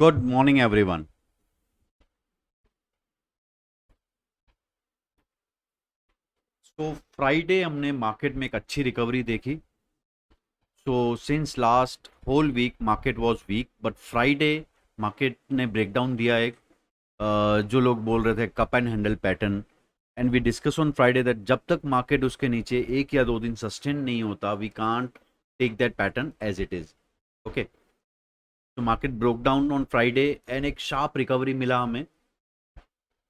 Good morning, everyone. So Friday हमने market में एक अच्छी रिकवरी देखी. So since last whole week market was weak, but Friday market ने ब्रेकडाउन दिया एक, जो लोग बोल रहे थे cup and handle pattern. And we discuss on Friday that जब तक मार्केट उसके नीचे एक या दो दिन सस्टेन नहीं होता, we can't take that pattern as it is. Okay. तो market broke down on Friday and एक शार्प रिकवरी मिला हमें.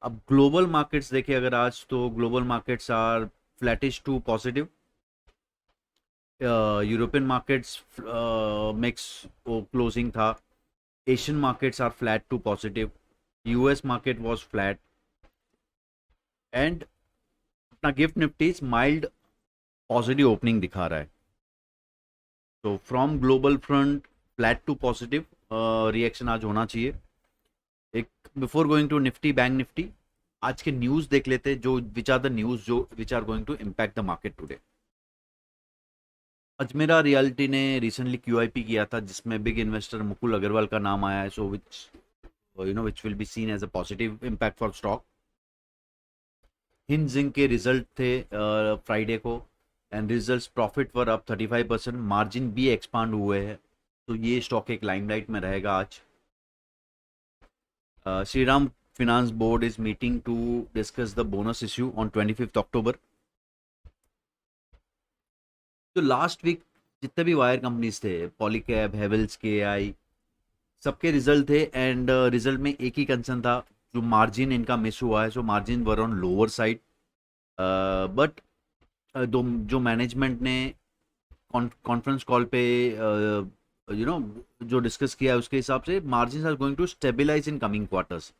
अब ग्लोबल मार्केट्स देखें अगर आज, तो global markets are flattish to positive. European markets mix closing था. Asian markets are flat to positive. US market was flat. And अपना GIFT Nifty mild positive opening दिखा रहा है. तो from global front flat to positive reaction आज होना चाहिए. एक before going to Nifty bank Nifty, आज के न्यूज़ देख लेते हैं जो विच आर द न्यूज़ जो which are going to impact the market today. Ajmera realty ने रिसेंटली क्यूआईपी किया था जिसमें बिग इन्वेस्टर मुकुल अग्रवाल का नाम आया है. So which will be seen as a positive impact for stock. हिंजिंग के रिजल्ट थे फ्राइडे को, and results profit were up 35%, margin भी एक्सपांड हुए हैं. तो ये स्टॉक एक लाइमलाइट में रहेगा आज. Shriram finance board is meeting to discuss the bonus issue on 25th October. तो लास्ट वीक जितने भी वायर कंपनीज थे, पॉलीकैब, हेवल्स, के आई, सबके रिजल्ट थे. एंड रिजल्ट में एक ही कंसर्न था, जो मार्जिन इनका मिस हुआ है. So margin were on lower side. But though जो मैनेजमेंट ने कॉन्फ्रेंस कॉल पे जो डिस्कस किया है उसके हिसाब से margin are going to stabilise in coming quarters.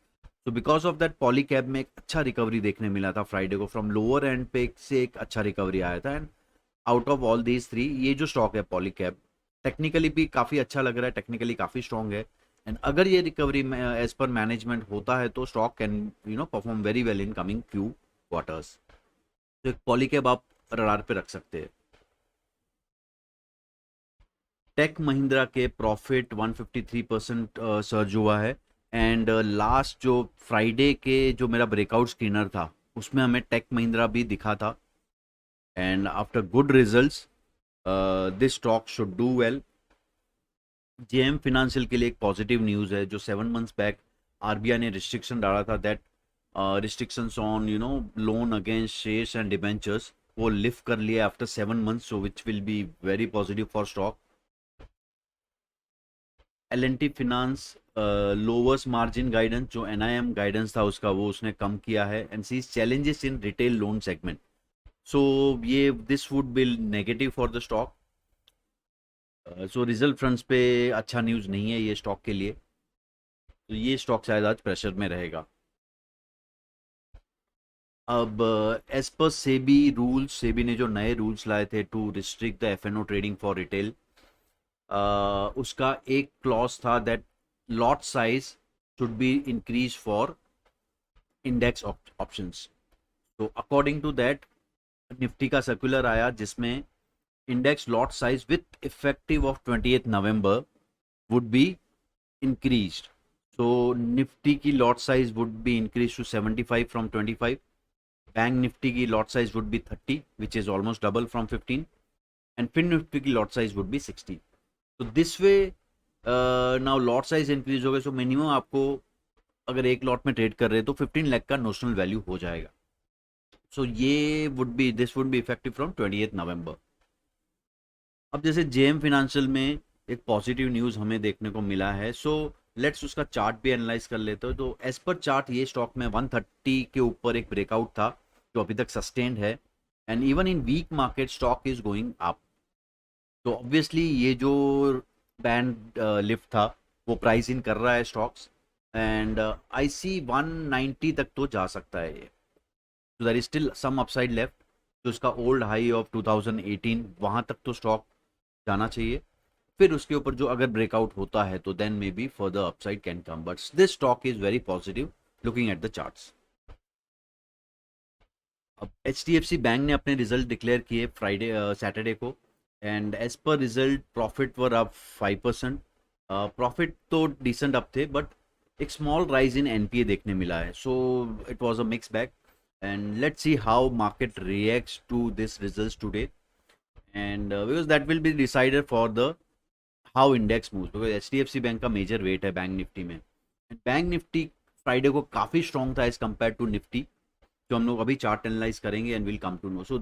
तो बिकॉज ऑफ दैट पॉलीकैब में एक अच्छा रिकवरी देखने मिला था फ्राइडे को. फ्रॉम लोअर एंड पे से एक अच्छा रिकवरी आया था. And out of all these three, ये जो स्टॉक है पॉलीकैब, टेक्निकली भी काफ़ी अच्छा लग रहा है, टेक्निकली काफ़ी स्ट्रॉन्ग है. एंड अगर ये रिकवरी एज पर मैनेजमेंट होता है तो stock can perform very well in coming few quarters. तो एक पॉलीकैब आप रडार पे रख सकते हैं. टेक महिंद्रा के प्रॉफिट 153% सर्ज हुआ है. एंड लास्ट जो फ्राइडे के जो मेरा ब्रेकआउट स्क्रीनर था उसमें हमें टेक महिंद्रा भी दिखा था. And after good results this stock should do well. JM financial के लिए एक पॉजिटिव न्यूज़ है. जो 7 मंथ्स बैक आरबीआई ने रिस्ट्रिक्शन डाला था, that restrictions on loan against shares and debentures, वो लिफ्ट कर लिया after 7 months. So which will be very positive for stock. L N T finance lowers margin guidance, जो NIM guidance था उसका, वो उसने कम किया है. And sees challenges in retail loan segment. So ये this would be negative for the stock. So result fronts पे अच्छा न्यूज़ नहीं है ये स्टॉक के लिए. तो ये स्टॉक शायद आज प्रेशर में रहेगा. अब as per SEBI rules, SEBI ने जो नए रूल्स लाए थे to restrict the FNO trading for retail, उसका एक क्लॉज था that lot size should be increase for index options. तो अकॉर्डिंग टू दैट निफ्टी का सर्कुलर आया जिसमें index lot size with effective of 28 November would be increased. So Nifty की lot size would be increased to 75 from 25. Bank Nifty की lot size would be 30, which is almost double from 15. And Fin Nifty की lot size would be 60. So this way, now lot size increase हो गया. So minimum आपको अगर एक lot में trade कर रहे हैं तो 15 लाख का नोशनल वैल्यू हो जाएगा. सो ये this would be effective from 28 November. अब जैसे जेएम फिनेंशियल में एक पॉजिटिव न्यूज़ हमें देखने को मिला है. सो लेट्स उसका चार्ट भी एनालाइज कर लेते हो. तो एज पर चार्ट ये स्टॉक में 130 के ऊपर एक ब्रेकआउट था जो अभी तक सस्टेन्ड है. And even in weak market stock is going up. तो ऑब्वियसली ये जो बैंड लिफ्ट था वो प्राइस इन कर रहा है स्टॉक्स. एंड आई सी 190 तक तो जा सकता है ये. तो there is still some upside left. तो उसका ओल्ड हाई ऑफ 2018 वहाँ तक तो स्टॉक जाना चाहिए. फिर उसके ऊपर जो अगर ब्रेकआउट होता है तो then may be further upside can come. But this stock is very positive looking at the charts. अब H D F C bank ने अपने रिजल्ट डिक्लेयर किए फ्राइडे सैटरडे को. And as per result profit were up 5%. Profit तो decent up थे, but एक small rise in NPA देखने मिला है, so it was a mix bag. And let's see how market reacts to this results today, and because that will be decided for the how index moves, because HDFC bank का major wait है bank Nifty में. Bank Nifty Friday को काफ़ी strong था as compare to Nifty, जो हम लोग अभी चार्ट एनालाइज करेंगे and will come to know. So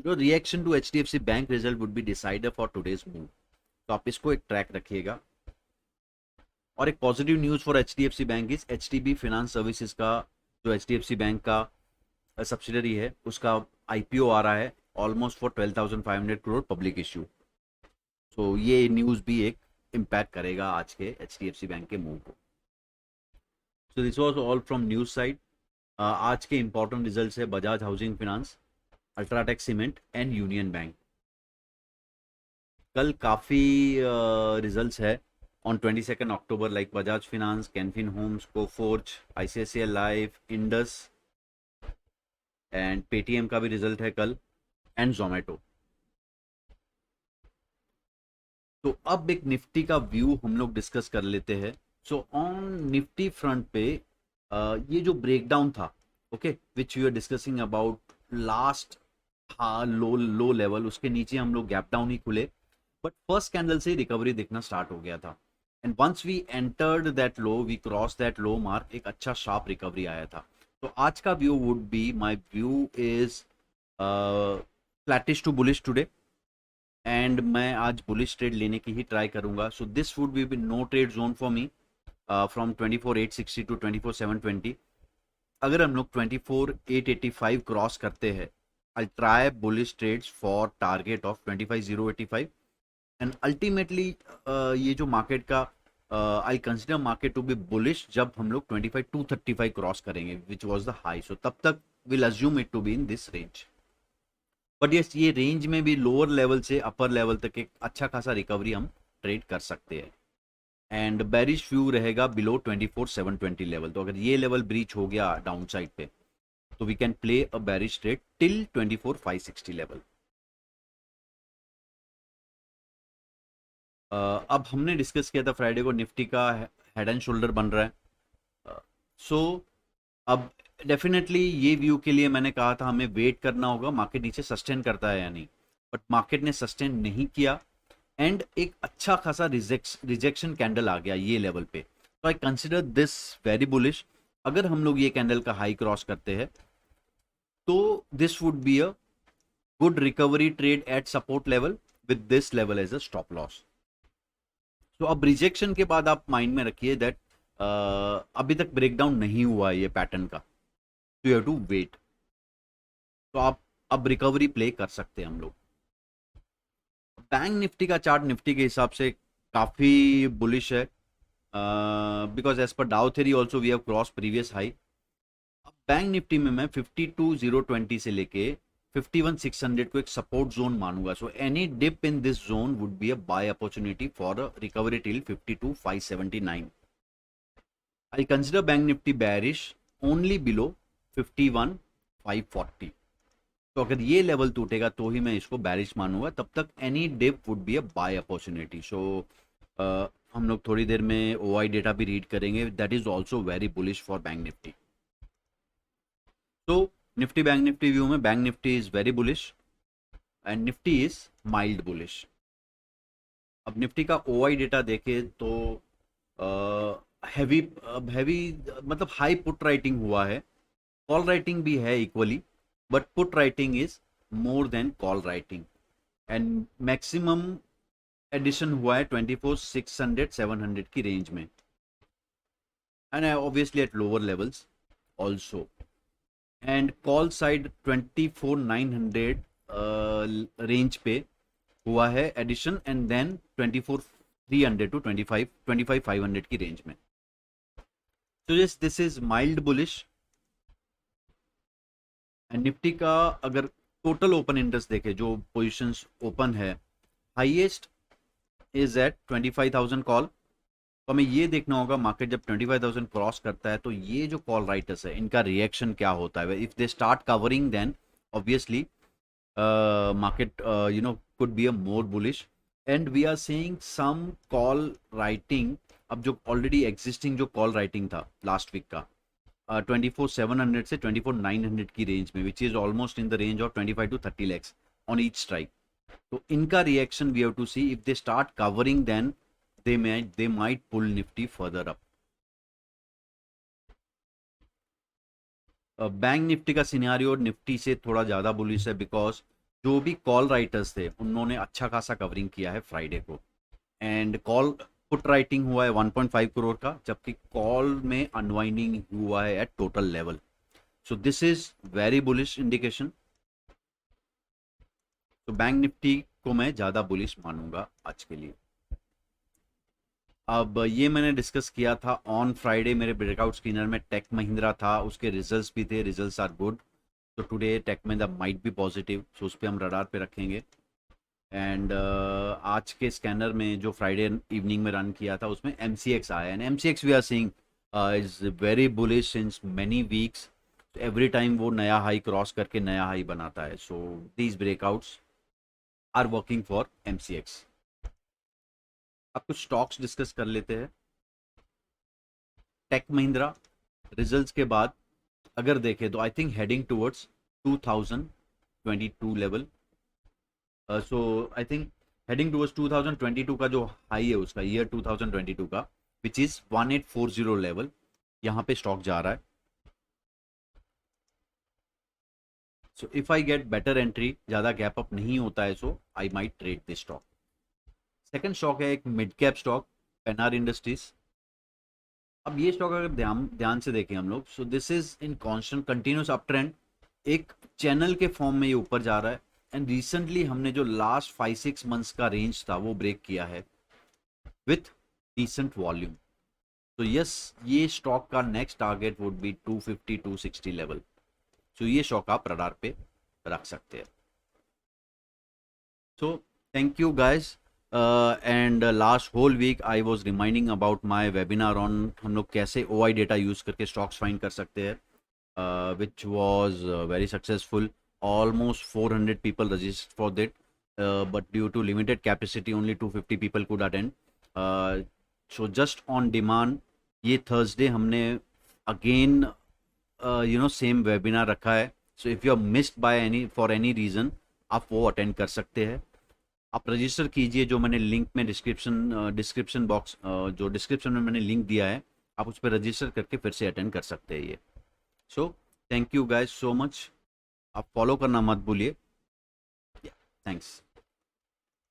reaction to HDFC bank result would be decided for today's move, तो आप इसको एक ट्रैक रखिएगा. और एक positive news for HDFC bank is HDB finance services का, जो एचडीएफसी बैंक का सब्सिडरी है, उसका आईपीओ आ रहा है almost for 12,500 crore public issue. So ये न्यूज़ भी एक इम्पैक्ट करेगा आज के एचडीएफसी बैंक के मूव को. So this was all from news side. आज के इंपॉर्टेंट रिजल्ट्स है Bajaj housing finance, UltraTech cement and union bank. कल काफ़ी रिजल्ट्स है on 22 October, like Bajaj finance, Canfin homes, Coforge, ICICI life, Indus and Paytm का भी रिजल्ट है कल, एंड जोमेटो. तो अब एक निफ्टी का व्यू हम लोग डिस्कस कर लेते हैं. सो ऑन निफ्टी फ्रंट पे ये जो ब्रेकडाउन था, okay, which you are discussing about last, हाँ, लो लो लेवल, उसके नीचे हम लोग गैप डाउन ही खुले, बट फर्स्ट कैंडल से रिकवरी दिखना स्टार्ट हो गया था. And once we entered that low, we cross that low mark, एक अच्छा शार्प रिकवरी आया था. तो आज का view would be, my view is flattish to bullish today, and मैं आज बुलिश ट्रेड लेने की ही ट्राई करूंगा. So this would be no trade zone for me from 24,860 to 24,720. अगर हम लोग 24,885 क्रॉस करते हैं, I try bullish trades for target of 25,085. And ultimately ये जो मार्केट का, I consider market to be bullish जब हम लोग 25,235 क्रॉस करेंगे, which was the high. So तब तक will assume it to be in this range. But yes, ये रेंज में भी लोअर लेवल से अपर लेवल तक एक अच्छा खासा रिकवरी हम ट्रेड कर सकते हैं. एंड बेरिश व्यू रहेगा बिलो 24,720 लेवल. तो अगर ये लेवल ब्रीच हो गया डाउन साइड पे, तो we can play a bearish trade till 24,560 level. अब हमने डिस्कस किया था फ्राइडे को निफ्टी का हेड एंड शोल्डर बन रहा है. सो अब डेफिनेटली ये व्यू के लिए मैंने कहा था हमें वेट करना होगा मार्केट नीचे सस्टेन करता है या नहीं, बट मार्केट ने सस्टेन नहीं किया, एंड एक अच्छा खासा रिजेक्शन कैंडल आ गया ये लेवल पे. तो I consider this very bullish. अगर हम लोग ये कैंडल का हाई क्रॉस करते हैं, तो this would be a good recovery trade at support level with this level as a stop loss. तो अब रिजेक्शन के बाद आप माइंड में रखिए दैट अभी तक ब्रेकडाउन नहीं हुआ है ये पैटर्न का, तो यू हैव टू वेट. तो आप अब रिकवरी प्ले कर सकते हैं हम लोग. बैंक निफ्टी का चार्ट निफ्टी के हिसाब से काफ़ी बुलिश है, because as per Dow theory also we have cross previous high. अब बैंक निफ्टी में मैं 52,020 से लेके 51,600 को एक सपोर्ट जोन मानूंगा. So any dip in this zone would be a buy opportunity for a recovery till 52,579. I consider bank Nifty bearish only below 51,540. तो अगर ये लेवल टूटेगा तो ही मैं इसको बैरिश मानूंगा, तब तक any dip would be a buy opportunity. So हम लोग थोड़ी देर में ओआई डेटा भी रीड करेंगे, that is also very bullish for bank Nifty. तो निफ्टी बैंक निफ्टी व्यू में bank Nifty is very bullish and Nifty is mild bullish. अब निफ्टी का ओआई डेटा देखे तो हैवी हैवी, मतलब हाई पुट राइटिंग हुआ है, कॉल राइटिंग भी है equally, but put writing is more than call writing. And maximum addition हुआ है 24,600 700 की रेंज में, and obviously at lower levels also. And call side 24,900 range पे हुआ है एडिशन, एंड देन 24,300 टू 25,500 की रेंज में. तो this is mild bullish. And Nifty का अगर टोटल ओपन इंटरेस्ट देखे, जो पोजीशंस ओपन है, हाईएस्ट इज एट 25,000 कॉल. तो हमें ये देखना होगा मार्केट जब 25,000 क्रॉस करता है तो ये जो कॉल राइटर्स है इनका रिएक्शन क्या होता है. If they start covering then obviously market could be a more bullish. And we are seeing some call writing, अब जो ऑलरेडी एग्जिस्टिंग जो कॉल राइटिंग था लास्ट वीक का 24,700 से 24,900 की रेंज में, which is almost in the range of 25 to 30 lakhs on each strike. तो इनका reaction we have to see. If they start covering then they might pull nifty further up. Bank Nifty का scenario Nifty से थोड़ा ज़्यादा bullish है, because जो भी call writers थे उन्होंने अच्छा खासा कवरिंग किया है फ्राइडे को. एंड कॉल पुट राइटिंग हुआ है 1.5 करोड़ का, जबकि कॉल में अनवाइंडिंग हुआ है at total level. So this is very bullish indication. तो बैंक निफ्टी को मैं ज़्यादा बुलिश मानूंगा आज के लिए. अब ये मैंने डिस्कस किया था ऑन फ्राइडे. मेरे ब्रेकआउट स्कैनर में टेक महिंद्रा था, उसके रिजल्ट्स भी थे, रिजल्ट्स आर गुड. तो today Tech Mahindra might be positive, so उस पर हम रडार पे रखेंगे. एंड आज के स्कैनर में जो फ्राइडे इवनिंग में रन किया था उसमें MCX आया, and MCX we are seeing is very bullish since many weeks. Every time वो नया हाई क्रॉस करके नया हाई बनाता है. So these breakouts are working for MCX. अब कुछ स्टॉक्स डिस्कस कर लेते हैं. टेक महिंद्रा रिजल्ट्स के बाद अगर देखें तो I think heading towards 2022 level. So I think heading towards 2022 का जो हाई है उसका ईयर 2022 का, विच इज 1840 लेवल, यहाँ पे स्टॉक जा रहा है. So if I get better entry, ज़्यादा गैप अप नहीं होता है, so I might trade this stock. Second stock है एक mid cap stock, Pennar industries. अब ये स्टॉक अगर ध्यान ध्यान से देखें हम लोग, सो this is in constant continuous up trend. एक चैनल के फॉर्म में ये ऊपर जा रहा है. एंड रिसेंटली हमने जो लास्ट 5-6 मंथ्स का रेंज था वो ब्रेक किया है विथ डिसेंट वॉल्यूम. तो यस, ये स्टॉक का next target would be 250-260 level. So ये स्टॉक आप रडार पे रख सकते हैं. So thank you guys. And last whole week I was reminding about my webinar on हम लोग कैसे OI डेटा यूज़ करके स्टॉक्स फाइंड कर सकते हैं, which was very successful. Almost 400 people registered for that, but due to limited capacity, only 250 people could attend. So just on demand, ये Thursday हमने again same webinar रखा है. So if you are missed by for any reason, आप वो attend कर सकते हैं. आप रजिस्टर कीजिए, जो मैंने लिंक में डिस्क्रिप्शन बॉक्स, जो डिस्क्रिप्शन में मैंने लिंक दिया है, आप उस पर रजिस्टर करके फिर से अटेंड कर सकते हैं ये. सो thank you guys so much. आप फॉलो करना मत भूलिए. थैंक्स.